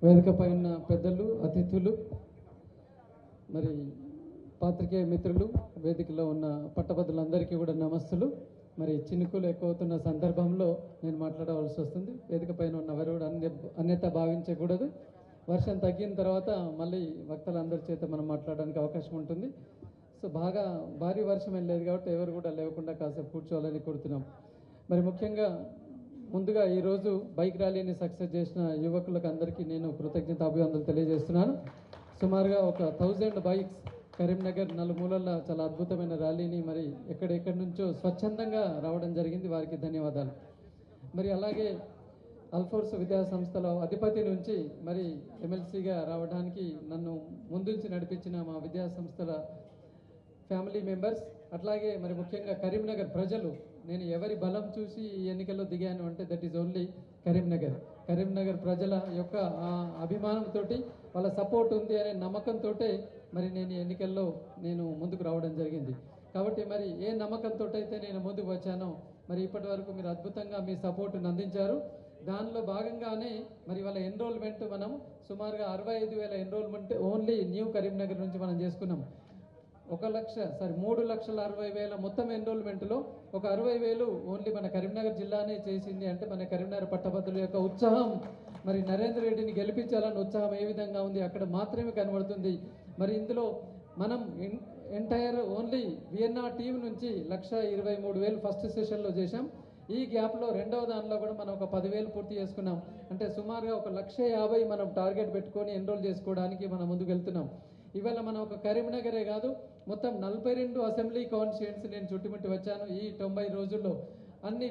వేదికపై ఉన్న పెద్దలు, అతిథులు, మరి పాత్రికేయ మిత్రులు, వేదికలో ఉన్న పట్టభద్రులందరికీ కూడా నమస్తులు. మరి చినుకులు ఎక్కువ అవుతున్న సందర్భంలో నేను మాట్లాడవలసి వస్తుంది. వేదిక పైన ఉన్న ఎవరు కూడా అన్యత భావించకూడదు. వర్షం తగ్గిన తర్వాత మళ్ళీ వక్తలందరి చేత మనం మాట్లాడడానికి అవకాశం ఉంటుంది. సో బాగా భారీ వర్షం ఏం లేదు కాబట్టి ఎవరు కూడా లేకుండా కాసేపు కూర్చోవాలని కోరుతున్నాం. మరి ముఖ్యంగా ముందుగా ఈరోజు బైక్ ర్యాలీని సక్సెస్ చేసిన యువకులకు అందరికీ నేను కృతజ్ఞత అభివందనలు తెలియజేస్తున్నాను. సుమారుగా ఒక 1000 బైక్స్ కరీంనగర్ నలుమూలల చాలా అద్భుతమైన ర్యాలీని మరి ఎక్కడెక్కడి నుంచో స్వచ్ఛందంగా రావడం జరిగింది. వారికి ధన్యవాదాలు. మరి అలాగే అల్ఫోర్స్ విద్యా సంస్థల అధిపతి నుంచి మరి ఎమ్మెల్సీగా రావడానికి నన్ను ముందుంచి నడిపించిన మా విద్యా సంస్థల ఫ్యామిలీ మెంబర్స్, అట్లాగే మరి ముఖ్యంగా కరీంనగర్ ప్రజలు, నేను ఎవరి బలం చూసి ఈ ఎన్నికల్లో దిగాను అంటే దట్ ఈజ్ ఓన్లీ కరీంనగర్ ప్రజల యొక్క అభిమానంతో, వాళ్ళ సపోర్ట్ ఉంది అనే నమ్మకంతో మరి నేను ఎన్నికల్లో ముందుకు రావడం జరిగింది. కాబట్టి మరి ఏ నమ్మకంతో అయితే నేను ముందుకు వచ్చానో మరి ఇప్పటి వరకు మీరు అద్భుతంగా మీ సపోర్ట్ని అందించారు. దానిలో భాగంగానే మరి వాళ్ళ ఎన్రోల్మెంట్ మనం సుమారుగా 65,000 ఎన్రోల్మెంట్ ఓన్లీ న్యూ కరీంనగర్ నుంచి మనం చేసుకున్నాం. 3,60,000 మొత్తం ఎన్రోల్మెంట్లో ఒక 60,000 ఓన్లీ మన కరీంనగర్ జిల్లానే చేసింది. అంటే మన కరీంనగర్ పట్టభద్రుల యొక్క ఉత్సాహం, మరి నరేందర్ రెడ్డిని గెలిపించాలన్న ఉత్సాహం ఏ విధంగా ఉంది అక్కడ మాత్రమే కనబడుతుంది. మరి ఇందులో మనం ఎంటైర్ ఓన్లీ వియన్నా టీం నుంచి 1,23,000 ఫస్ట్ సెషన్లో చేశాం. ఈ గ్యాప్లో రెండవ దానిలో కూడా మనం ఒక 10,000 పూర్తి చేసుకున్నాం. అంటే సుమారుగా ఒక 1,50,000 మనం టార్గెట్ పెట్టుకొని ఎన్రోల్ చేసుకోవడానికి మనం ముందుకు వెళ్తున్నాం. ఇవాళ మనం ఒక కరీంనగరే కాదు, మొత్తం 42 అసెంబ్లీ కాన్స్టిట్యూయెన్సీ నేను చుట్టుముట్టి వచ్చాను ఈ 90 రోజుల్లో.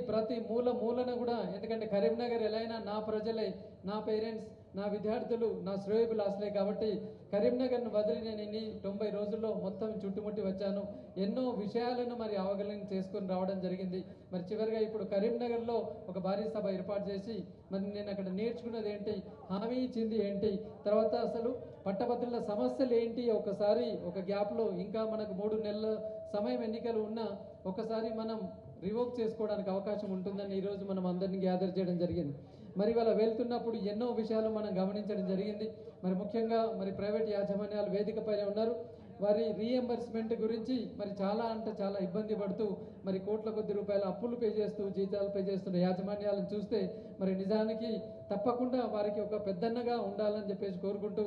ప్రతి మూలన కూడా, ఎందుకంటే కరీంనగర్ ఎలా అయినా నా ప్రజలే, నా పేరెంట్స్, నా విద్యార్థులు, నా శ్రేయోభిలాషులే కాబట్టి కరీంనగర్ను వదిలి నేను ఇన్ని 90 రోజుల్లో మొత్తం చుట్టుముట్టి వచ్చాను. ఎన్నో విషయాలను మరి అవగాహన చేసుకొని రావడం జరిగింది. మరి చివరిగా ఇప్పుడు కరీంనగర్లో ఒక భారీ సభ ఏర్పాటు చేసి మరి నేను అక్కడ నేర్చుకున్నది ఏంటి, హామీ ఇచ్చింది ఏంటి, తర్వాత అసలు పట్టభద్రుల సమస్యలు ఏంటి, ఒకసారి ఒక గ్యాప్లో ఇంకా మనకు 3 నెలల సమయం ఎన్నికలు ఉన్నా ఒకసారి మనం రివోక్ చేసుకోవడానికి అవకాశం ఉంటుందని ఈరోజు మనం అందరినీ గ్యాదర్ చేయడం జరిగింది. మరి వాళ్ళ వెళ్తున్నప్పుడు ఎన్నో విషయాలు మనం గమనించడం జరిగింది. మరి ముఖ్యంగా మరి ప్రైవేట్ యాజమాన్యాలు వేదిక పైన ఉన్నారు. వారి రీఎంబర్స్మెంట్ గురించి మరి చాలా ఇబ్బంది పడుతూ మరి కోట్ల కొద్ది రూపాయల అప్పులు పే చేస్తూ జీతాలు పే చేస్తున్న యాజమాన్యాలను చూస్తే మరి నిజానికి తప్పకుండా వారికి ఒక పెద్దన్నగా ఉండాలని చెప్పేసి కోరుకుంటూ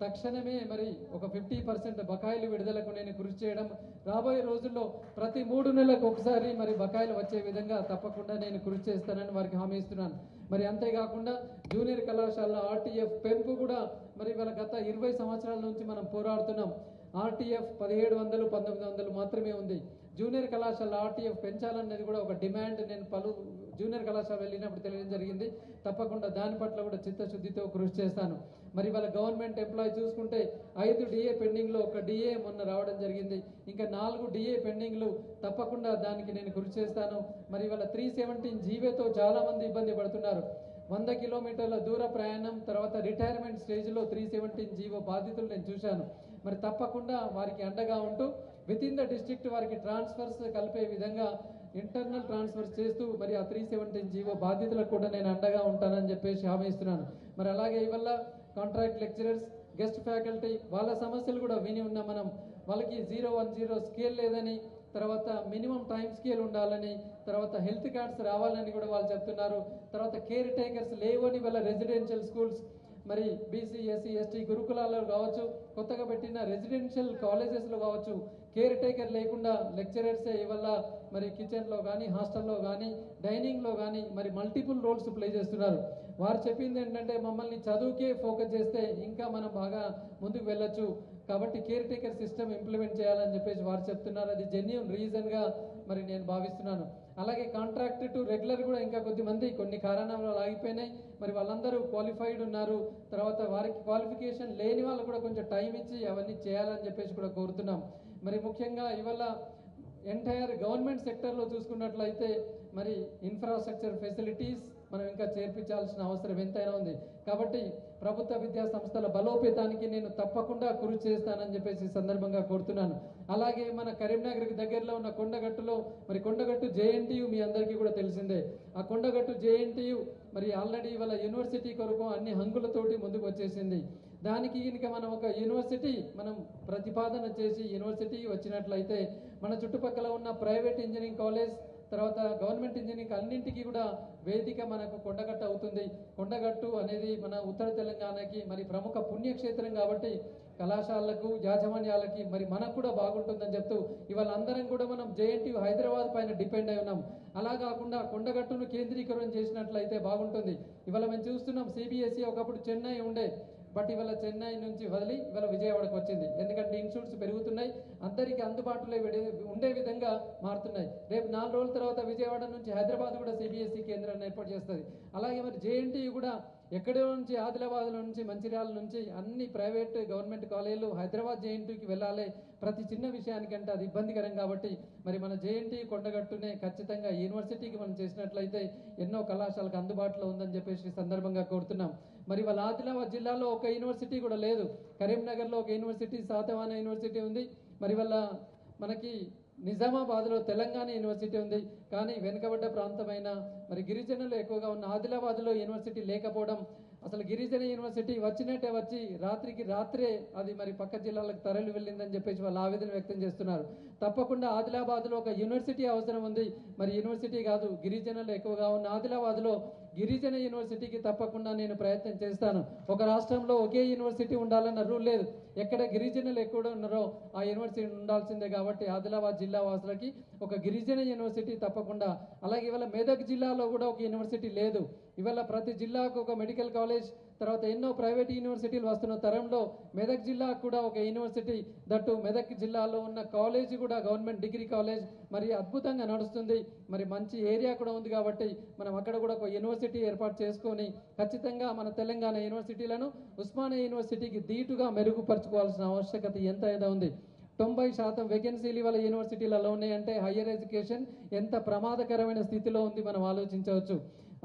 తక్షణమే మరి ఒక 50% బకాయిలు విడుదలకు నేను కృషి చేయడం, రాబోయే రోజుల్లో ప్రతి 3 నెలలకు ఒకసారి మరి బకాయిలు వచ్చే విధంగా తప్పకుండా నేను కృషి చేస్తానని వారికి హామీ ఇస్తున్నాను. మరి అంతేకాకుండా జూనియర్ కళాశాల ఆర్టీఎఫ్ పెంపు కూడా మరి వాళ్ళ గత 20 సంవత్సరాల నుంచి మనం పోరాడుతున్నాం. ఆర్టీఎఫ్ 1700, 1900 మాత్రమే ఉంది. జూనియర్ కళాశాల ఆర్టీఎఫ్ పెంచాలన్నది కూడా ఒక డిమాండ్ నేను పలు జూనియర్ కళాశాల వెళ్ళినప్పుడు తెలియడం జరిగింది. తప్పకుండా దాని పట్ల కూడా చిత్తశుద్ధితో కృషి చేస్తాను. మరి వాళ్ళ గవర్నమెంట్ ఎంప్లాయీ చూసుకుంటే 5 డిఏ పెండింగ్లో 1 డిఏ మొన్న రావడం జరిగింది. ఇంకా 4 డిఏ పెండింగ్లు, తప్పకుండా దానికి నేను కృషి చేస్తాను. మరి వాళ్ళ 317 జీవేతో చాలా మంది ఇబ్బంది పడుతున్నారు. 100 కిలోమీటర్ల దూర ప్రయాణం, తర్వాత రిటైర్మెంట్ స్టేజ్లో 317 జీవో బాధితులు నేను చూశాను. మరి తప్పకుండా వారికి అండగా ఉంటూ విత్ ఇన్ ద డిస్ట్రిక్ట్ వారికి ట్రాన్స్ఫర్స్ కలిపే విధంగా ఇంటర్నల్ ట్రాన్స్ఫర్స్ చేస్తూ మరి ఆ 317 జీవో బాధితులకు కూడా నేను అండగా ఉంటానని చెప్పేసి హామీ ఇస్తున్నాను. మరి అలాగే ఇవల్ల కాంట్రాక్ట్ లెక్చరర్స్, గెస్ట్ ఫ్యాకల్టీ వాళ్ళ సమస్యలు కూడా విని ఉన్నాం మనం. వాళ్ళకి 010 స్కేల్ లేదని, తర్వాత మినిమం టైం స్కేల్ ఉండాలని, తర్వాత హెల్త్ కార్డ్స్ రావాలని కూడా వాళ్ళు చెప్తున్నారు. తర్వాత కేర్ టేకర్స్ లేవని వాళ్ళ రెసిడెన్షియల్ స్కూల్స్, మరి బీసీ, ఎస్సీ, ఎస్టీ గురుకులాల్లో కావచ్చు, కొత్తగా పెట్టిన రెసిడెన్షియల్ కాలేజెస్లో కావచ్చు, కేర్ టేకర్ లేకుండా లెక్చరర్సే ఇవల్ల మరి కిచెన్లో కానీ, హాస్టల్లో కానీ, డైనింగ్లో కానీ మరి మల్టిపుల్ రోల్స్ ప్లే చేస్తున్నారు. వారు చెప్పింది ఏంటంటే మమ్మల్ని చదువుకే ఫోకస్ చేస్తే ఇంకా మనం బాగా ముందుకు వెళ్ళొచ్చు, కాబట్టి కేర్ టేకర్ సిస్టమ్ ఇంప్లిమెంట్ చేయాలని చెప్పేసి వారు చెప్తున్నారు. అది జెన్యూన్ రీజన్గా మరి నేను భావిస్తున్నాను. అలాగే కాంట్రాక్ట్ టు రెగ్యులర్ కూడా ఇంకా కొద్దిమంది కొన్ని కారణాల వల్ల ఆగిపోయినాయి. మరి వాళ్ళందరూ క్వాలిఫైడ్ ఉన్నారు. తర్వాత వారికి క్వాలిఫికేషన్ లేని వాళ్ళు కూడా కొంచెం టైం ఇచ్చి అవన్నీ చేయాలని చెప్పేసి కూడా కోరుతున్నాం. మరి ముఖ్యంగా ఇవాళ ఎంటైర్ గవర్నమెంట్ సెక్టర్లో చూసుకున్నట్లయితే మరి ఇన్ఫ్రాస్ట్రక్చర్ ఫెసిలిటీస్ మనం ఇంకా చేర్పించాల్సిన అవసరం ఎంతైనా ఉంది. కాబట్టి ప్రభుత్వ విద్యా సంస్థల బలోపేతానికి నేను తప్పకుండా కృషి చేస్తానని చెప్పేసి సందర్భంగా కోరుతున్నాను. అలాగే మన కరీంనగర్కి దగ్గరలో ఉన్న కొండగట్టులో మరి కొండగట్టు జేఎన్టీయు మీ అందరికీ కూడా తెలిసిందే. ఆ కొండగట్టు జేఎన్టీయు మరి ఆల్రెడీ వాళ్ళ యూనివర్సిటీ కొరకు అన్ని హంగులతోటి ముందుకు వచ్చేసింది. దానికి కనుక మనం ఒక యూనివర్సిటీ మనం ప్రతిపాదన చేసి యూనివర్సిటీ వచ్చినట్లయితే మన చుట్టుపక్కల ఉన్న ప్రైవేట్ ఇంజనీరింగ్ కాలేజ్ తర్వాత గవర్నమెంట్ ఇంజనీరింగ్ అన్నింటికీ కూడా వేదిక మనకు కొండగట్టు అవుతుంది. కొండగట్టు అనేది మన ఉత్తర తెలంగాణకి మరి ప్రముఖ పుణ్యక్షేత్రం కాబట్టి కళాశాలలకు యాజమాన్యాలకి మరి మనకు కూడా బాగుంటుందని చెప్తూ ఇవాళ అందరం కూడా మనం జేఎన్టీయు హైదరాబాద్ పైన డిపెండ్ అయి ఉన్నాం. అలా కాకుండా కొండగట్టును కేంద్రీకరణ చేసినట్లయితే బాగుంటుంది. ఇవాళ మేము చూస్తున్నాం సిబిఎస్ఈ ఒకప్పుడు చెన్నై ఉండే, బట్ ఇవాళ చెన్నై నుంచి వదిలి ఇవాళ విజయవాడకు వచ్చింది. ఎందుకంటే ఇన్స్టిట్యూట్స్ పెరుగుతున్నాయి, అందరికీ అందుబాటులో ఉండే విధంగా మారుతున్నాయి. రేపు 4 రోజుల తర్వాత విజయవాడ నుంచి హైదరాబాద్ కూడా సిబిఎస్ఈ కేంద్రాన్ని ఏర్పాటు చేస్తుంది. అలాగే మరి జేఎన్టీయు కూడా ఎక్కడో నుంచి ఆదిలాబాద్ నుంచి మంచిర్యాల నుంచి అన్ని ప్రైవేట్ గవర్నమెంట్ కాలేజీలు హైదరాబాద్ జేఎన్టీయుకి వెళ్ళాలి. ప్రతి చిన్న విషయానికంటే అది ఇబ్బందికరం కాబట్టి మరి మన జేఎన్టీయు కొండగట్టునే ఖచ్చితంగా యూనివర్సిటీకి మనం చేసినట్లయితే ఎన్నో కళాశాలకు అందుబాటులో ఉందని చెప్పేసి సందర్భంగా కోరుతున్నాం. మరి వాళ్ళ ఆదిలాబాద్ జిల్లాలో ఒక యూనివర్సిటీ కూడా లేదు. కరీంనగర్లో ఒక యూనివర్సిటీ శాతవాహన యూనివర్సిటీ ఉంది. మరి వాళ్ళ మనకి నిజామాబాద్లో తెలంగాణ యూనివర్సిటీ ఉంది. కానీ వెనుకబడ్డ ప్రాంతమైన మరి గిరిజనులు ఎక్కువగా ఉన్న ఆదిలాబాద్లో యూనివర్సిటీ లేకపోవడం, అసలు గిరిజన యూనివర్సిటీ వచ్చినట్టే వచ్చి రాత్రికి రాత్రే అది మరి పక్క జిల్లాలకు తరలి వెళ్ళిందని చెప్పేసి వాళ్ళు ఆవేదన వ్యక్తం చేస్తున్నారు. తప్పకుండా ఆదిలాబాద్లో ఒక యూనివర్సిటీ అవసరం ఉంది. మరి యూనివర్సిటీ కాదు, గిరిజనులు ఎక్కువగా ఉన్న ఆదిలాబాద్లో గిరిజన యూనివర్సిటీకి తప్పకుండా నేను ప్రయత్నం చేస్తాను. ఒక రాష్ట్రంలో ఒకే యూనివర్సిటీ ఉండాలన్న రూల్ లేదు. ఎక్కడ గిరిజనులు ఎక్కువ ఉన్నారో ఆ యూనివర్సిటీ ఉండాల్సిందే. కాబట్టి ఆదిలాబాద్ జిల్లా వాసులకి ఒక గిరిజన యూనివర్సిటీ తప్పకుండా. అలాగే ఇవాళ మెదక్ జిల్లాలో కూడా ఒక యూనివర్సిటీ లేదు. ఇవాళ ప్రతి జిల్లాకు ఒక మెడికల్ కాలేజ్ తర్వాత ఎన్నో ప్రైవేట్ యూనివర్సిటీలు వస్తున్న తరంలో మెదక్ జిల్లాకు కూడా ఒక యూనివర్సిటీ, దట్టు మెదక్ జిల్లాలో ఉన్న కాలేజీ కూడా గవర్నమెంట్ డిగ్రీ కాలేజ్ మరి అద్భుతంగా నడుస్తుంది. మరి మంచి ఏరియా కూడా ఉంది కాబట్టి మనం అక్కడ కూడా ఒక యూనివర్సిటీ ఏర్పాటు చేసుకొని ఖచ్చితంగా మన తెలంగాణ యూనివర్సిటీలను ఉస్మానియా యూనివర్సిటీకి ధీటుగా మెరుగుపరచుకోవాల్సిన ఆవశ్యకత ఎంతైనా ఉంది. 90% వేకెన్సీలు ఇవాళ యూనివర్సిటీలలో ఉన్నాయంటే హయ్యర్ ఎడ్యుకేషన్ ఎంత ప్రమాదకరమైన స్థితిలో ఉంది మనం ఆలోచించవచ్చు.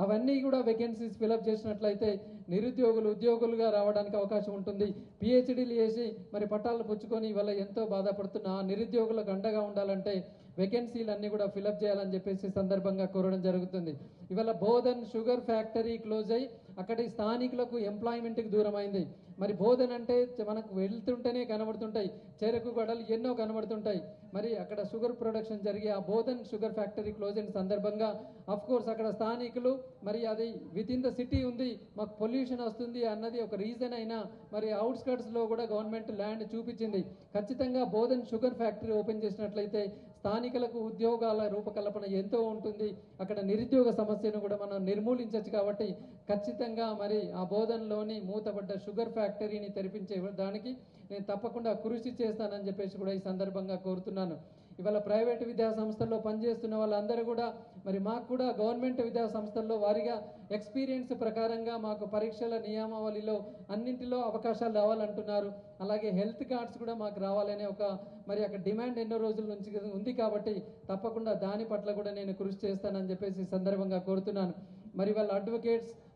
అవన్నీ కూడా వేకెన్సీస్ ఫిలప్ చేసినట్లయితే నిరుద్యోగులు ఉద్యోగులుగా రావడానికి అవకాశం ఉంటుంది. పిహెచ్డీలు చేసి మరి పట్టాలు పుచ్చుకొని ఇవాళ ఎంతో బాధపడుతున్న ఆ నిరుద్యోగులకు అండగా ఉండాలంటే వేకెన్సీలు అన్నీ కూడా ఫిలప్ చేయాలని చెప్పేసి సందర్భంగా కోరడం జరుగుతుంది. ఇవాళ బోధన్ షుగర్ ఫ్యాక్టరీ క్లోజ్ అయ్యి అక్కడి స్థానికులకు ఎంప్లాయ్మెంట్కి దూరం అయింది. మరి బోధన్ అంటే మనకు వెళ్తుంటేనే కనబడుతుంటాయి, చెరకు గడలు ఎన్నో కనబడుతుంటాయి. మరి అక్కడ షుగర్ ప్రొడక్షన్ జరిగి ఆ బోధన్ షుగర్ ఫ్యాక్టరీ క్లోజ్ అయిన సందర్భంగా అఫ్ కోర్స్ అక్కడ స్థానికులు మరి అది విత్ ఇన్ ద సిటీ ఉంది, మాకు పొల్యూషన్ వస్తుంది అన్నది ఒక రీజన్ అయినా మరి అవుట్స్కట్స్లో కూడా గవర్నమెంట్ ల్యాండ్ చూపించింది. ఖచ్చితంగా బోధన్ షుగర్ ఫ్యాక్టరీ ఓపెన్ చేసినట్లయితే స్థానికులకు ఉద్యోగాల రూపకల్పన ఎంతో ఉంటుంది. అక్కడ నిరుద్యోగ సమస్యను కూడా మనం నిర్మూలించవచ్చు. కాబట్టి ఖచ్చితంగా మరి ఆ బోధనలోని మూతపడ్డ షుగర్ ఫ్యాక్టరీని తెరిపించే దానికి నేను తప్పకుండా కృషి చేస్తానని చెప్పేసి కూడా ఈ సందర్భంగా కోరుతున్నాను. ఇవాళ ప్రైవేటు విద్యా సంస్థల్లో పనిచేస్తున్న వాళ్ళందరూ కూడా మరి మాకు కూడా గవర్నమెంట్ విద్యా సంస్థల్లో వారిగా ఎక్స్పీరియన్స్ ప్రకారంగా మాకు పరీక్షల నియమావళిలో అన్నింటిలో అవకాశాలు రావాలంటున్నారు. అలాగే హెల్త్ కార్డ్స్ కూడా మాకు రావాలనే ఒక మరి అక్కడ డిమాండ్ ఎన్నో రోజుల నుంచి ఉంది. కాబట్టి తప్పకుండా దాని పట్ల కూడా నేను కృషి చేస్తానని చెప్పేసి ఈ సందర్భంగా కోరుతున్నాను. మరి వాళ్ళ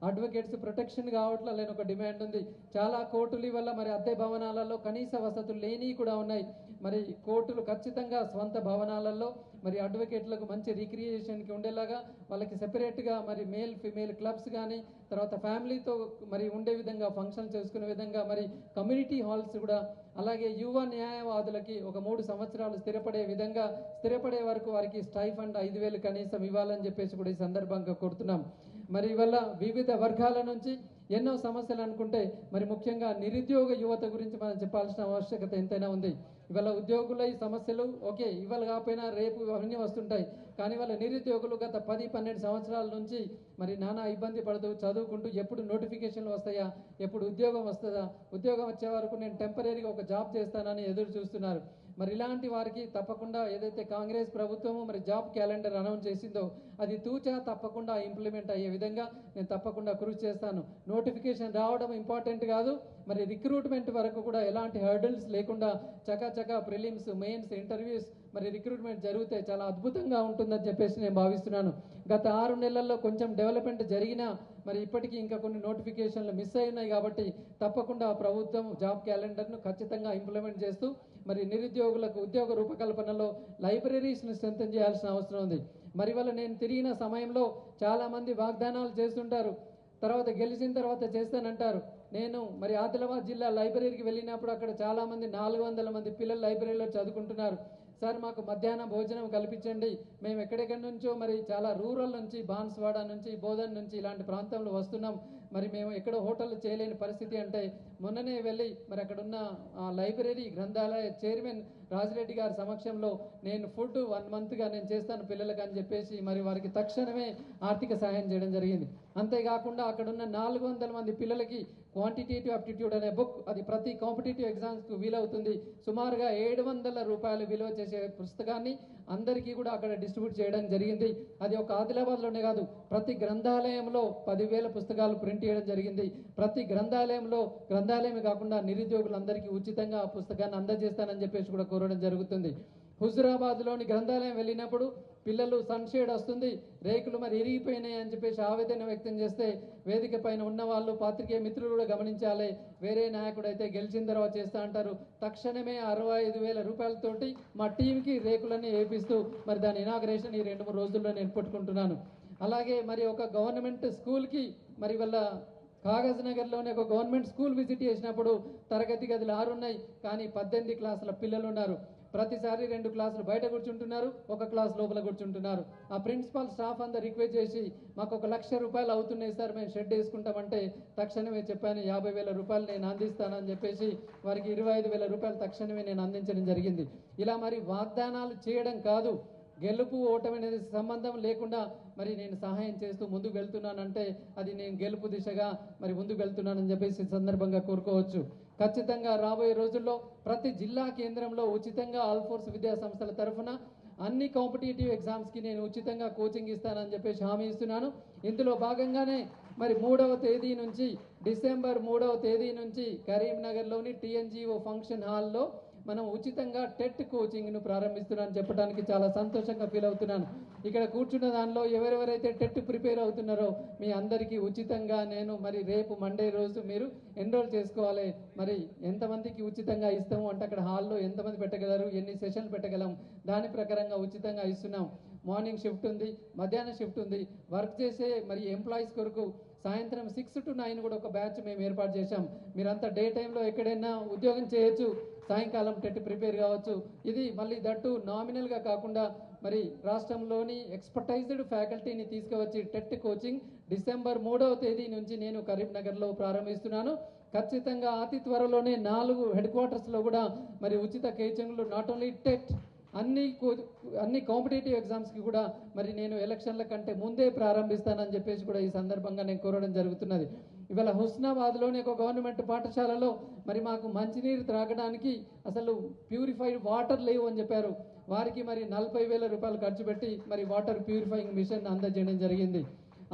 అడ్వకేట్స్ ప్రొటెక్షన్ కావట్లా లేని ఒక డిమాండ్ ఉంది. చాలా కోర్టులు వల్ల మరి అద్దె భవనాలలో కనీస వసతులు లేని కూడా ఉన్నాయి. మరి కోర్టులు ఖచ్చితంగా స్వంత భవనాలలో మరి అడ్వకేట్లకు మంచి రిక్రియేషన్కి ఉండేలాగా వాళ్ళకి సెపరేట్గా మరి మేల్ ఫిమేల్ క్లబ్స్ కానీ తర్వాత ఫ్యామిలీతో మరి ఉండే విధంగా ఫంక్షన్ చేసుకునే విధంగా మరి కమ్యూనిటీ హాల్స్ కూడా, అలాగే యువ న్యాయవాదులకి ఒక 3 సంవత్సరాలు స్థిరపడే వరకు వారికి స్టైఫండ్ 5,000 కనీసం ఇవ్వాలని చెప్పేసి కూడా ఈ సందర్భంగా కోరుతున్నాం. మరి ఇవాళ వివిధ వర్గాల నుంచి ఎన్నో సమస్యలు అనుకుంటే మరి ముఖ్యంగా నిరుద్యోగ యువత గురించి మనం చెప్పాల్సిన ఆవశ్యకత ఎంతైనా ఉంది. ఇవాళ ఉద్యోగుల ఈ సమస్యలు ఓకే ఇవాళ కాకపోయినా రేపు అవన్నీ వస్తుంటాయి. కానీ వాళ్ళ నిరుద్యోగులు గత 10-12 సంవత్సరాల నుంచి మరి నానా ఇబ్బంది పడుతూ చదువుకుంటూ ఎప్పుడు నోటిఫికేషన్లు వస్తాయా, ఎప్పుడు ఉద్యోగం వస్తుందా, ఉద్యోగం వచ్చే వరకు నేను టెంపరీగా ఒక జాబ్ చేస్తానని ఎదురు చూస్తున్నారు. మరి ఇలాంటి వారికి తప్పకుండా ఏదైతే కాంగ్రెస్ ప్రభుత్వము మరి జాబ్ క్యాలెండర్ అనౌన్స్ చేసిందో అది తూచా తప్పకుండా ఇంప్లిమెంట్ అయ్యే విధంగా నేను తప్పకుండా కృషి చేస్తాను. నోటిఫికేషన్ రావడం ఇంపార్టెంట్ కాదు, మరి రిక్రూట్మెంట్ వరకు కూడా ఎలాంటి హర్డల్స్ లేకుండా చకాచకా ప్రిలిమ్స్ మెయిన్స్ ఇంటర్వ్యూస్ మరి రిక్రూట్మెంట్ జరిగితే చాలా అద్భుతంగా ఉంటుందని చెప్పేసి నేను భావిస్తున్నాను. గత 6 నెలల్లో కొంచెం డెవలప్మెంట్ జరిగినా మరి ఇప్పటికీ ఇంకా కొన్ని నోటిఫికేషన్లు మిస్ అయినాయి. కాబట్టి తప్పకుండా ప్రభుత్వం జాబ్ క్యాలెండర్ను ఖచ్చితంగా ఇంప్లిమెంట్ చేస్తూ మరి నిరుద్యోగులకు ఉద్యోగ రూపకల్పనలో లైబ్రరీస్ని స్ట్రెంథెన్ చేయాల్సిన అవసరం ఉంది. మరి వల్ల నేను తిరిగిన సమయంలో చాలామంది వాగ్దానాలు చేస్తుంటారు, తర్వాత గెలిచిన తర్వాత చేస్తానంటారు. నేను మరి ఆదిలాబాద్ జిల్లా లైబ్రరీకి వెళ్ళినప్పుడు అక్కడ చాలామంది 400 మంది పిల్లలు లైబ్రరీలో చదువుకుంటున్నారు. సార్ మాకు మధ్యాహ్న భోజనం కల్పించండి, మేము ఎక్కడెక్కడి నుంచో మరి చాలా రూరల్ నుంచి బాన్స్వాడ నుంచి బోధన్ నుంచి ఇలాంటి ప్రాంతంలో వస్తున్నాం, మరి మేము ఎక్కడో హోటల్ చేయలేని పరిస్థితి అంటే మొన్ననే వెళ్ళి మరి అక్కడ ఉన్న లైబ్రరీ గ్రంథాలయ చైర్మన్ రాజిరెడ్డి గారి సమక్షంలో నేను ఫుడ్ 1 మంత్గా నేను చేస్తాను పిల్లలకు అని చెప్పేసి మరి వారికి తక్షణమే ఆర్థిక సహాయం చేయడం జరిగింది. అంతేకాకుండా అక్కడ ఉన్న 400 మంది పిల్లలకి క్వాంటిటేటివ్ అప్టిట్యూడ్ అనే బుక్, అది ప్రతి కాంపిటేటివ్ ఎగ్జామ్స్కు వీలవుతుంది, సుమారుగా 700 రూపాయలు విలువ చేసే పుస్తకాన్ని అందరికీ కూడా అక్కడ డిస్ట్రిబ్యూట్ చేయడం జరిగింది. అది ఒక ఆదిలాబాద్లోనే కాదు, ప్రతి గ్రంథాలయంలో 10,000 పుస్తకాలు ప్రింట్ చేయడం జరిగింది. ప్రతి గ్రంథాలయమే కాకుండా నిరుద్యోగులందరికీ ఉచితంగా ఆ పుస్తకాన్ని అందజేస్తానని చెప్పేసి కూడా కోరడం జరుగుతుంది. హుజురాబాద్లోని గ్రంథాలయం వెళ్ళినప్పుడు పిల్లలు సన్షేడ్ వస్తుంది, రేకులు మరి ఇరిగిపోయినాయి అని చెప్పేసి ఆవేదన వ్యక్తం చేస్తే వేదిక పైన ఉన్న వాళ్ళు పాత్రికేయ మిత్రులు కూడా గమనించాలి, వేరే నాయకుడు అయితే గెలిచిన తర్వాత చేస్తా అంటారు. తక్షణమే 65,000 రూపాయలతోటి మా టీంకి రేకులన్నీ వేపిస్తూ మరి దాని ఇనాగ్రేషన్ ఈ 2-3 రోజుల్లో నేను పెట్టుకుంటున్నాను. అలాగే మరి ఒక గవర్నమెంట్ స్కూల్కి మరి వాళ్ళ కాగజ్ నగర్లోనే ఒక గవర్నమెంట్ స్కూల్ విజిట్ చేసినప్పుడు తరగతి గదులు 6 ఉన్నాయి, కానీ 18 క్లాసుల పిల్లలు ఉన్నారు. ప్రతిసారి 2 క్లాసులు బయట కూర్చుంటున్నారు, 1 క్లాస్ లోపల కూర్చుంటున్నారు. ఆ ప్రిన్సిపల్ స్టాఫ్ అందరు రిక్వెస్ట్ చేసి మాకు 1,00,000 రూపాయలు అవుతున్నాయి సార్, మేము షెడ్ వేసుకుంటామంటే తక్షణమే చెప్పాను 50,000 రూపాయలు నేను అందిస్తానని చెప్పేసి వారికి 25,000 రూపాయలు తక్షణమే నేను అందించడం జరిగింది. ఇలా మరి వాగ్దానాలు చేయడం కాదు, గెలుపు ఓటమి అనేది సంబంధం లేకుండా మరి నేను సహాయం చేస్తూ ముందుకు వెళ్తున్నానంటే అది నేను గెలుపు దిశగా మరి ముందుకు వెళ్తున్నానని చెప్పేసి సందర్భంగా కోరుకోవచ్చు. ఖచ్చితంగా రాబోయే రోజుల్లో ప్రతి జిల్లా కేంద్రంలో ఉచితంగా ఆల్ ఫోర్స్ విద్యా సంస్థల తరఫున అన్ని కాంపిటేటివ్ ఎగ్జామ్స్కి నేను ఉచితంగా కోచింగ్ ఇస్తానని చెప్పేసి హామీ ఇస్తున్నాను. ఇందులో భాగంగానే మరి 3వ తేదీ నుంచి డిసెంబర్ 3వ తేదీ నుంచి కరీంనగర్లోని TNGO ఫంక్షన్ హాల్లో మనం ఉచితంగా టెట్ కోచింగ్ను ప్రారంభిస్తున్నాను చెప్పడానికి చాలా సంతోషంగా ఫీల్ అవుతున్నాను. ఇక్కడ కూర్చున్న దానిలో ఎవరెవరైతే టెట్ ప్రిపేర్ అవుతున్నారో మీ అందరికీ ఉచితంగా నేను మరి రేపు మండే రోజు మీరు ఎన్రోల్ చేసుకోవాలి. మరి ఎంతమందికి ఉచితంగా ఇస్తాము అంటే అక్కడ హాల్లో ఎంతమంది పెట్టగలరు, ఎన్ని సెషన్లు పెట్టగలం, దాని ప్రకారంగా ఉచితంగా ఇస్తున్నాం. మార్నింగ్ షిఫ్ట్ ఉంది, మధ్యాహ్నం షిఫ్ట్ ఉంది. వర్క్ చేసే మరి ఎంప్లాయీస్ కొరకు సాయంత్రం 6 to 9 కూడా ఒక బ్యాచ్ మేము ఏర్పాటు చేశాం. మీరంతా డే టైంలో ఎక్కడైనా ఉద్యోగం చేయొచ్చు, సాయంకాలం టెట్ ప్రిపేర్ కావచ్చు. ఇది మళ్ళీ దట్టు నామినల్గా కాకుండా మరి రాష్ట్రంలోని ఎక్స్పర్టైజ్డ్ ఫ్యాకల్టీని తీసుకువచ్చి టెట్ కోచింగ్ డిసెంబర్ 3వ తేదీ నుంచి నేను కరీంనగర్లో ప్రారంభిస్తున్నాను. ఖచ్చితంగా అతి త్వరలోనే 4 హెడ్ క్వార్టర్స్లో కూడా మరి ఉచిత కోచింగ్లు నాట్ ఓన్లీ టెట్ అన్ని కాంపిటేటివ్ ఎగ్జామ్స్కి కూడా మరి నేను ఎలక్షన్ల కంటే ముందే ప్రారంభిస్తానని చెప్పేసి కూడా ఈ సందర్భంగా నేను కోరడం జరుగుతున్నది. ఇవాళ హుస్నాబాద్లోని ఒక గవర్నమెంట్ పాఠశాలలో మరి మాకు మంచినీరు త్రాగడానికి అసలు ప్యూరిఫైడ్ వాటర్ లేవు అని చెప్పారు. వారికి మరి 40,000 రూపాయలు ఖర్చు పెట్టి మరి వాటర్ ప్యూరిఫైయింగ్ మిషన్ అందజేయడం జరిగింది.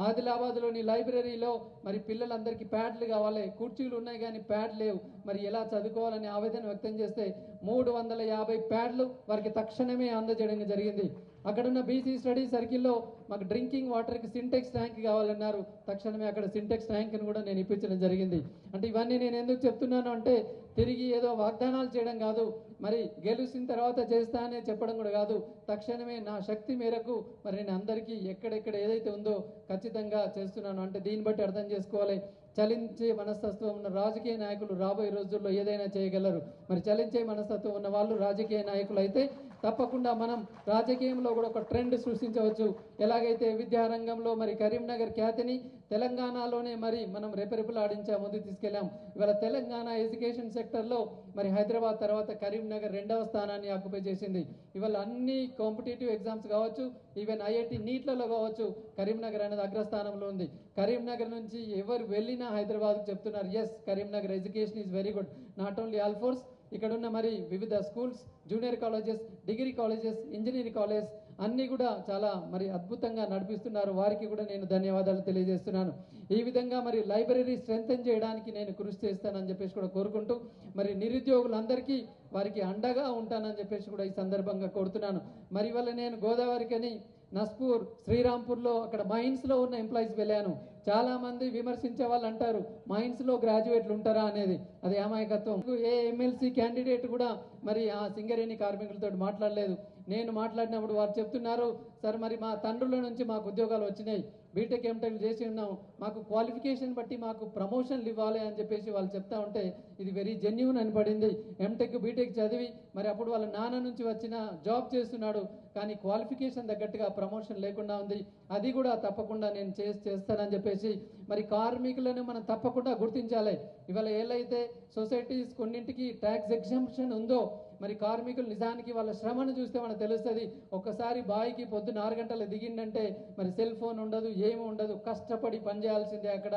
ఆదిలాబాద్లోని లైబ్రరీలో మరి పిల్లలందరికీ ప్యాడ్లు కావాలి, కుర్చీలు ఉన్నాయి కానీ ప్యాడ్ లేవు, మరి ఎలా చదువుకోవాలని ఆవేదన వ్యక్తం చేస్తే 350 ప్యాడ్లు వారికి తక్షణమే అందజేయడం జరిగింది. అక్కడున్న బీసీ స్టడీ సర్కిల్లో మాకు డ్రింకింగ్ వాటర్కి సింటెక్స్ ట్యాంక్ కావాలన్నారు, తక్షణమే అక్కడ సింటెక్స్ ట్యాంక్ని కూడా నేను ఇప్పించడం జరిగింది. అంటే ఇవన్నీ నేను ఎందుకు చెప్తున్నాను అంటే తిరిగి ఏదో వాగ్దానాలు చేయడం కాదు, మరి గెలిచిన తర్వాత చేస్తా అని చెప్పడం కూడా కాదు, తక్షణమే నా శక్తి మేరకు మరి నేను అందరికీ ఎక్కడెక్కడ ఏదైతే ఉందో ఖచ్చితంగా చేస్తున్నాను. అంటే దీన్ని బట్టి అర్థం చేసుకోవాలి, చలించే మనస్తత్వం ఉన్న రాజకీయ నాయకులు రాబోయే రోజుల్లో ఏదైనా చేయగలరు. మరి చలించే మనస్తత్వం ఉన్న వాళ్ళు రాజకీయ నాయకులు అయితే తప్పకుండా మనం రాజకీయంలో కూడా ఒక ట్రెండ్ సృష్టించవచ్చు. ఎలాగైతే విద్యారంగంలో మరి కరీంనగర్ ఖ్యాతిని తెలంగాణలోనే మరి మనం రెపరెపలాడించా ముందుకు తీసుకెళ్ళాం. ఇవాళ తెలంగాణ ఎడ్యుకేషన్ సెక్టర్లో మరి హైదరాబాద్ తర్వాత కరీంనగర్ 2వ స్థానాన్ని ఆక్యుపై చేసింది. ఇవాళ అన్ని కాంపిటేటివ్ ఎగ్జామ్స్ కావచ్చు, ఈవెన్ IIT నీట్లలో కావచ్చు, కరీంనగర్ అనేది అగ్రస్థానంలో ఉంది. కరీంనగర్ నుంచి ఎవరు వెళ్ళినా హైదరాబాద్కు చెప్తున్నారు, yes Karimnagar education is very good. Not only all force, ఇక్కడ ఉన్న మరి వివిధ schools, junior colleges, degree colleges, engineering college అన్నీ కూడా చాలా మరి అద్భుతంగా నడిపిస్తున్నారు. వారికి కూడా నేను ధన్యవాదాలు తెలియజేస్తున్నాను. ఈ విధంగా మరి లైబ్రరీ స్ట్రెంథెన్ చేయడానికి నేను కృషి చేస్తానని చెప్పేసి కూడా కోరుకుంటూ మరి నిరుద్యోగులందరికీ వారికి అండగా ఉంటానని చెప్పేసి కూడా ఈ సందర్భంగా కోరుతున్నాను. మరి వల్ల నేను గోదావరికని నస్పూర్, శ్రీరాంపూర్లో అక్కడ మైన్స్లో ఉన్న ఎంప్లాయీస్ వెళ్ళాను. చాలామంది విమర్శించే వాళ్ళు అంటారు మైన్స్లో గ్రాడ్యుయేట్లు ఉంటారా అనేది, అది అమాయకత్వం. ఏ ఎమ్మెల్సీ క్యాండిడేట్ కూడా మరి ఆ సింగరేణి కార్మికులతో మాట్లాడలేదు. నేను మాట్లాడినప్పుడు వారు చెప్తున్నారు, సార్ మరి మా తండ్రుల నుంచి మాకు ఉద్యోగాలు వచ్చినాయి, బీటెక్ ఎంటెక్ చేసి ఉన్నాం, మాకు క్వాలిఫికేషన్ బట్టి మాకు ప్రమోషన్లు ఇవ్వాలి అని చెప్పేసి వాళ్ళు చెప్తా ఉంటే ఇది వెరీ జెన్యూన్ అని పడింది. ఎంటెక్ బీటెక్ చదివి మరి అప్పుడు వాళ్ళ నాన్న నుంచి వచ్చిన జాబ్ చేస్తున్నాడు, కానీ క్వాలిఫికేషన్ తగ్గట్టుగా ప్రమోషన్ లేకుండా ఉంది. అది కూడా తప్పకుండా నేను చేస్తానని చెప్పేసి మరి కార్మికులను మనం తప్పకుండా గుర్తించాలి. ఇవాళ ఏలైతే సొసైటీస్ కొన్నింటికి ట్యాక్స్ ఎగ్జంప్షన్ ఉందో మరి కార్మికులు నిజానికి వాళ్ళ శ్రమను చూస్తే మనకు తెలుస్తుంది. ఒక్కసారి బాయికి పొద్దున్న 6 గంటలకు దిగిందంటే మరి సెల్ ఫోన్ ఉండదు, ఏమి ఉండదు, కష్టపడి పనిచేయాల్సిందే అక్కడ.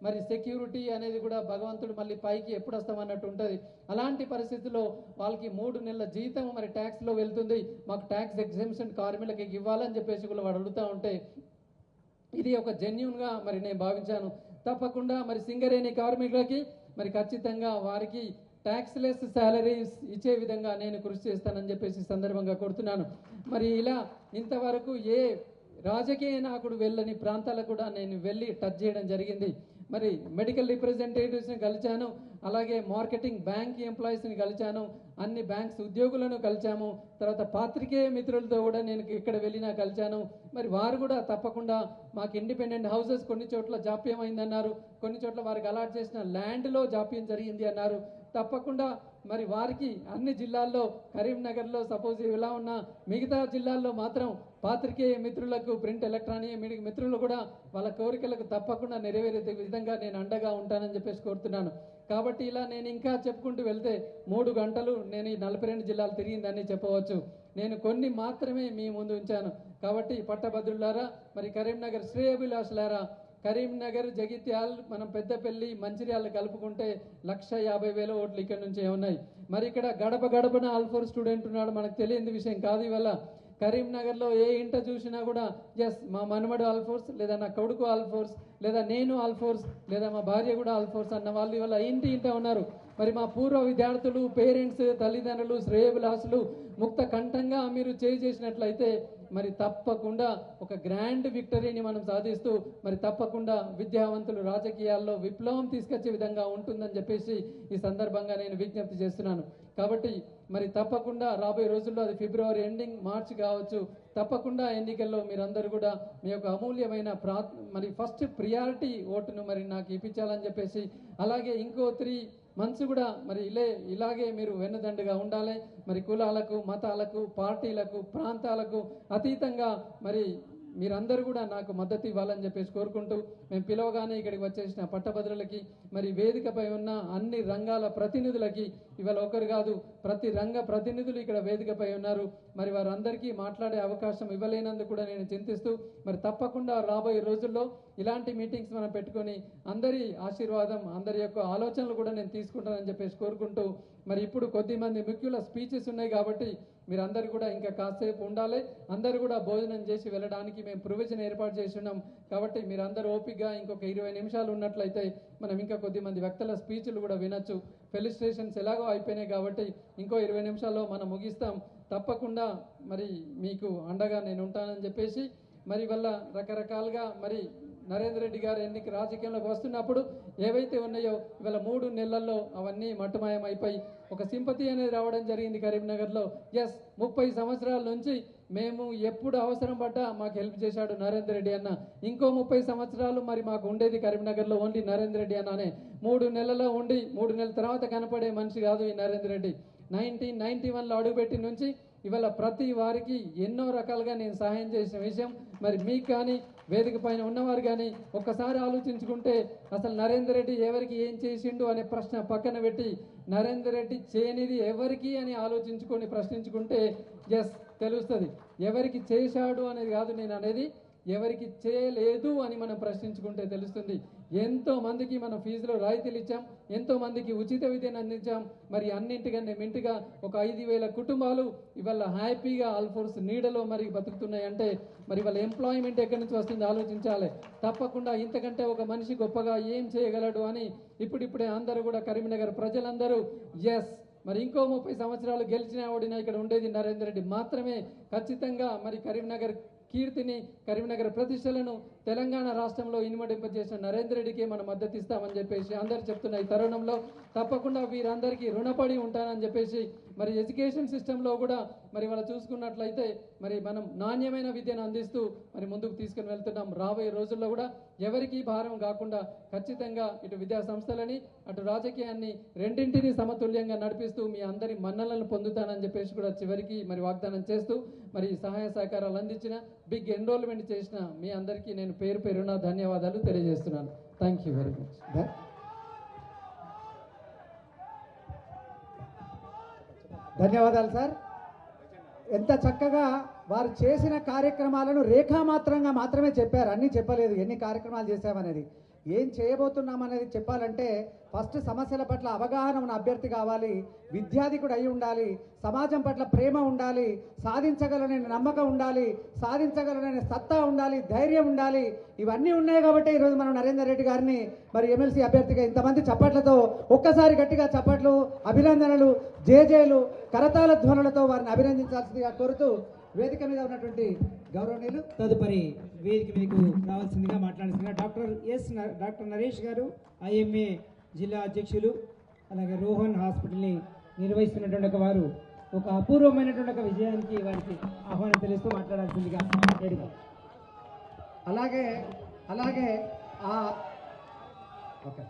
మరి సెక్యూరిటీ అనేది కూడా భగవంతుడు మళ్ళీ పైకి ఎప్పుడు వస్తామన్నట్టు ఉంటుంది. అలాంటి పరిస్థితుల్లో వాళ్ళకి 3 నెలల జీతం మరి ట్యాక్స్లో వెళ్తుంది, మాకు ట్యాక్స్ ఎగ్జంప్షన్ కార్మికులకి ఇవ్వాలని చెప్పేసి కూడా వాడు అడుగుతూ ఉంటే ఇది ఒక జెన్యూన్గా మరి నేను భావించాను. తప్పకుండా మరి సింగరేణి కార్మికులకి మరి ఖచ్చితంగా వారికి ట్యాక్స్లెస్ శాలరీస్ ఇచ్చే విధంగా నేను కృషి చేస్తానని చెప్పేసి సందర్భంగా కోరుతున్నాను. మరి ఇలా ఇంతవరకు ఏ రాజకీయ నాయకుడు వెళ్ళని ప్రాంతాలకు కూడా నేను వెళ్ళి టచ్ చేయడం జరిగింది. మరి మెడికల్ రిప్రజెంటేటివ్స్ని కలిశాను, అలాగే మార్కెటింగ్ బ్యాంక్ ఎంప్లాయీస్ని కలిశాను, అన్ని బ్యాంక్స్ ఉద్యోగులను కలిశాము, తర్వాత పాత్రికేయ మిత్రులతో కూడా నేను ఇక్కడ వెళ్ళినా కలిశాను. మరి వారు కూడా తప్పకుండా మాకు ఇండిపెండెంట్ హౌసెస్ కొన్ని చోట్ల జాప్యం అయిందన్నారు, కొన్ని చోట్ల వారికి అలాట్ చేసిన ల్యాండ్లో జాప్యం జరిగింది అన్నారు. తప్పకుండా మరి వారికి అన్ని జిల్లాల్లో కరీంనగర్లో సపోజ్ ఇలా ఉన్న మిగతా జిల్లాల్లో మాత్రం పాత్రికేయ మిత్రులకు ప్రింట్ ఎలక్ట్రానిక్ మీడియా మిత్రులు కూడా వాళ్ళ కోరికలకు తప్పకుండా నెరవేరే విధంగా నేను అండగా ఉంటానని చెప్పేసి కోరుతున్నాను. కాబట్టి ఇలా నేను ఇంకా చెప్పుకుంటూ వెళ్తే 3 గంటలు నేను ఈ 42 జిల్లాలు తిరిగిందని చెప్పవచ్చు. నేను కొన్ని మాత్రమే మీ ముందు ఉంచాను. కాబట్టి పట్టభద్రులారా, మరి కరీంనగర్ శ్రేయోభిలాషులారా, కరీంనగర్, జగిత్యాల్, మనం పెద్దపల్లి, మంచిర్యాల కలుపుకుంటే 150,000 ఓట్లు ఇక్కడ నుంచే ఉన్నాయి. మరి ఇక్కడ గడప గడపన ఆల్4 స్టూడెంట్ ఉన్నాడు, మనకు తెలియని విషయం కాదు. ఇవాళ కరీంనగర్లో ఏ ఇంట చూసినా కూడా ఎస్ మా మనమడు ఆల్4, లేదా నా కొడుకు ఆల్4, లేదా నేను ఆల్4, లేదా మా భార్య కూడా ఆల్4 అన్న వాళ్ళు ఇవాళ ఇంట ఉన్నారు. మరి మా పూర్వ విద్యార్థులు, పేరెంట్స్, తల్లిదండ్రులు, శ్రేయోభిలాషులు ముక్త కంఠంగా మీరు చేసినట్లయితే మరి తప్పకుండా ఒక గ్రాండ్ విక్టరీని మనం సాధిస్తూ మరి తప్పకుండా విద్యావంతులు రాజకీయాల్లో విప్లవం తీసుకొచ్చే విధంగా ఉంటుందని చెప్పేసి ఈ సందర్భంగా నేను విజ్ఞప్తి చేస్తున్నాను. కాబట్టి మరి తప్పకుండా రాబోయే రోజుల్లో అది ఫిబ్రవరి ఎండింగ్, మార్చ్ కావచ్చు, తప్పకుండా ఎన్నికల్లో మీరందరూ కూడా మీ యొక్క అమూల్యమైన మరి ఫస్ట్ ప్రియారిటీ ఓటును మరి నాకు ఇప్పించాలని చెప్పేసి, అలాగే ఇంకో 3 మంత్స్ కూడా మరి ఇలాగే మీరు వెన్నుదండుగా ఉండాలి. మరి కులాలకు, మతాలకు, పార్టీలకు, ప్రాంతాలకు అతీతంగా మరి మీరందరూ కూడా నాకు మద్దతు ఇవ్వాలని చెప్పేసి కోరుకుంటూ, మేము పిలవగానే ఇక్కడికి వచ్చేసిన పట్టభద్రులకి, మరి వేదికపై ఉన్న అన్ని రంగాల ప్రతినిధులకి, ఇవాళ ఒకరు కాదు ప్రతి రంగ ప్రతినిధులు ఇక్కడ వేదికపై ఉన్నారు. మరి వారందరికీ మాట్లాడే అవకాశం ఇవ్వలేనందుకు కూడా నేను చింతిస్తూ, మరి తప్పకుండా రాబోయే రోజుల్లో ఇలాంటి మీటింగ్స్ మనం పెట్టుకొని అందరి ఆశీర్వాదం, అందరి యొక్క ఆలోచనలు కూడా నేను తీసుకుంటానని చెప్పేసి కోరుకుంటూ, మరి ఇప్పుడు కొద్దిమంది ముఖ్యుల స్పీచెస్ ఉన్నాయి కాబట్టి మీరందరూ కూడా ఇంకా కాసేపు ఉండాలి. అందరూ కూడా భోజనం చేసి వెళ్ళడానికి మేము ప్రొవిజన్ ఏర్పాటు చేసి ఉన్నాం. కాబట్టి మీరందరూ ఓపికగా ఇంకొక 20 నిమిషాలు ఉన్నట్లయితే మనం ఇంకా కొద్దిమంది వ్యక్తుల స్పీచ్లు కూడా వినొచ్చు. ఫెలిస్ట్రేషన్స్ ఎలాగో అయిపోయినాయి కాబట్టి ఇంకో 20 నిమిషాల్లో మనం ముగిస్తాం. తప్పకుండా మరి మీకు అండగా నేను ఉంటానని చెప్పేసి, మరి వల్ల రకరకాలుగా మరి నరేంద్ర రెడ్డి గారు ఎన్నిక రాజకీయంలోకి వస్తున్నప్పుడు ఏవైతే ఉన్నాయో ఇవాళ 3 నెలల్లో అవన్నీ మట్టుమాయం అయిపోయి ఒక సింపతి అనేది రావడం జరిగింది కరీంనగర్లో. ఎస్, 30 సంవత్సరాల నుంచి మేము ఎప్పుడు అవసరం పడ్డా మాకు హెల్ప్ చేశాడు నరేంద్ర రెడ్డి అన్న. ఇంకో 30 సంవత్సరాలు మరి మాకు ఉండేది కరీంనగర్లో ఓన్లీ నరేంద్ర రెడ్డి అన్ననే. 3 నెలల్లో ఉండి 3 నెలల తర్వాత కనపడే మనిషి కాదు ఈ నరేంద్ర రెడ్డి. 1991లో అడుగుపెట్టి నుంచి ఇవాళ ప్రతి వారికి ఎన్నో రకాలుగా నేను సహాయం చేసిన విషయం మరి మీకు కానీ వేదిక పైన ఉన్నవారు కానీ ఒక్కసారి ఆలోచించుకుంటే అసలు నరేందర్ రెడ్డి ఎవరికి ఏం చేసిండు అనే ప్రశ్న పక్కన పెట్టి నరేందర్ రెడ్డి చేయనిది ఎవరికి అని ఆలోచించుకొని ప్రశ్నించుకుంటే ఎస్ తెలుస్తుంది. ఎవరికి చేశాడు అనేది కాదు నేను అనేది, ఎవరికి చేయలేదు అని మనం ప్రశ్నించుకుంటే తెలుస్తుంది. ఎంతో మందికి మనం ఫీజులో రాయితీలు ఇచ్చాం, ఎంతో మందికి ఉచిత విద్యను అందించాం. మరి అన్నింటికన్నా మింటిగా ఒక 5,000 కుటుంబాలు ఇవాళ హ్యాపీగా ఆల్4 నీడలో మరి బతుకుతున్నాయి అంటే మరి వాళ్ళ ఎంప్లాయ్మెంట్ ఎక్కడి నుంచి వస్తుంది ఆలోచించాలి. తప్పకుండా ఇంతకంటే ఒక మనిషి గొప్పగా ఏం చేయగలడు అని ఇప్పుడిప్పుడే అందరూ కూడా కరీంనగర్ ప్రజలందరూ ఎస్ మరి ఇంకో 30 సంవత్సరాలు గెలిచినా ఓడినా ఇక్కడ ఉండేది నరేందర్ రెడ్డి మాత్రమే. ఖచ్చితంగా మరి కరీంనగర్ కీర్తిని కరీంనగర్ ప్రతిష్టలను తెలంగాణ రాష్ట్రంలో ఇనుమడింపజేసిన నరేందర్ రెడ్డికి మనం మద్దతు ఇస్తామని చెప్పేసి అందరు చెప్తున్న ఈ తరుణంలో తప్పకుండా వీరందరికీ రుణపడి ఉంటానని చెప్పేసి మరి ఎడ్యుకేషన్ సిస్టంలో కూడా మరి వాళ్ళు చూసుకున్నట్లయితే మరి మనం నాణ్యమైన విద్యను అందిస్తూ మరి ముందుకు తీసుకుని వెళ్తున్నాం. రాబోయే రోజుల్లో కూడా ఎవరికీ భారం కాకుండా ఖచ్చితంగా ఇటు విద్యా సంస్థలని అటు రాజకీయాన్ని రెండింటినీ సమతుల్యంగా నడిపిస్తూ మీ అందరి మన్నలను పొందుతానని చెప్పేసి కూడా చివరికి మరి వాగ్దానం చేస్తూ మరి సహాయ సహకారాలు అందించిన బిగ్ ఎన్రోల్మెంట్ చేసిన మీ అందరికీ నేను పేరు పేరున ధన్యవాదాలు తెలియజేస్తున్నాను. Thank you very much. ధన్యవాదాలు సార్. ఎంత చక్కగా వారు చేసిన కార్యక్రమాలను రేఖామాత్రంగా మాత్రమే చెప్పారు, అన్నీ చెప్పలేదు. ఎన్ని కార్యక్రమాలు చేశామనేది, ఏం చేయబోతున్నామనేది చెప్పాలంటే ఫస్ట్ సమస్యల పట్ల అవగాహన ఉన్న అభ్యర్థి కావాలి, విద్యాధికుడు అయి ఉండాలి, సమాజం పట్ల ప్రేమ ఉండాలి, సాధించగలనే నమ్మకం ఉండాలి, సాధించగలనే సత్తా ఉండాలి, ధైర్యం ఉండాలి. ఇవన్నీ ఉన్నాయి కాబట్టి ఈరోజు మనం నరేందర్ రెడ్డి గారిని మరి ఎమ్మెల్సీ అభ్యర్థిగా ఇంతమంది చప్పట్లతో ఒక్కసారి గట్టిగా చప్పట్లు, అభినందనలు, జేజేలు, కరతాళ ధ్వనులతో వారిని అభినందించాల్సిందిగా కోరుతూ వేదిక మీద ఉన్నటువంటి గౌరవనీయులు తదుపరి వేదిక మీదకు రావాల్సిందిగా మాట్లాడుతున్న డాక్టర్ నరేష్ గారు, ఐఎంఏ జిల్లా అధ్యక్షులు, అలాగే రోహన్ హాస్పిటల్ని నిర్వహిస్తున్నటువంటి వారు ఒక అపూర్వమైనటువంటి ఒక విజయానికి వారికి ఆహ్వానం తెలుస్తూ మాట్లాడాల్సిందిగా వేడుక. అలాగే అలాగే ఓకే